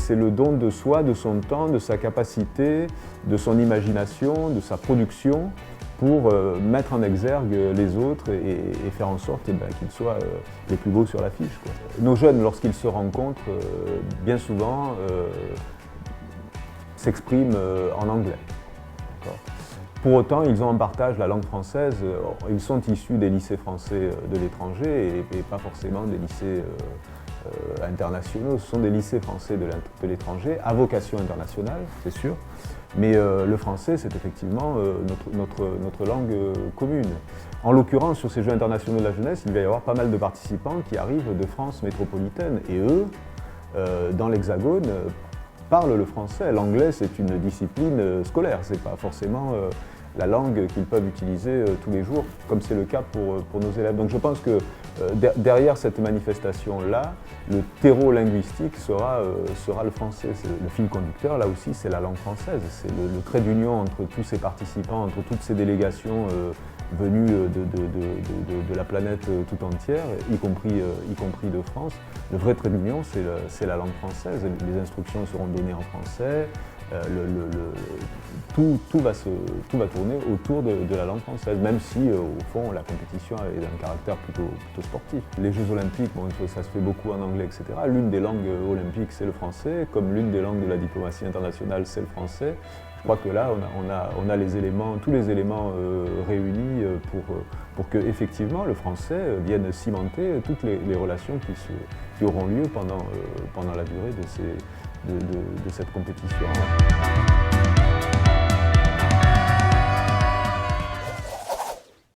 c'est le don de soi, de son temps, de sa capacité, de son imagination, de sa production pour mettre en exergue les autres et faire en sorte qu'ils soient les plus beaux sur l'affiche. Nos jeunes, lorsqu'ils se rencontrent, bien souvent s'expriment en anglais. Pour autant, ils ont en partage la langue française. Ils sont issus des lycées français de l'étranger et pas forcément des lycées internationaux. Ce sont des lycées français de l'étranger, à vocation internationale, c'est sûr. Mais le français, c'est effectivement notre langue commune. En l'occurrence, sur ces Jeux internationaux de la jeunesse, il va y avoir pas mal de participants qui arrivent de France métropolitaine. Et eux, dans l'Hexagone, parlent le français. L'anglais, c'est une discipline scolaire, c'est pas forcément la langue qu'ils peuvent utiliser tous les jours, comme c'est le cas pour nos élèves. Donc je pense que derrière cette manifestation-là, le terreau linguistique sera le français. Le fil conducteur, là aussi, c'est la langue française. C'est le trait d'union entre tous ces participants, entre toutes ces délégations venues de la planète tout entière, y compris de France. Le vrai trait d'union, c'est la langue française. Les instructions seront données en français. Tout va tourner autour de la langue française, même si au fond la compétition a un caractère plutôt sportif. Les Jeux Olympiques, bon, ça se fait beaucoup en anglais, etc. L'une des langues olympiques, c'est le français, comme l'une des langues de la diplomatie internationale, c'est le français. Je crois que là, on a tous les éléments réunis pour que effectivement le français vienne cimenter toutes les relations qui auront lieu pendant la durée de cette compétition.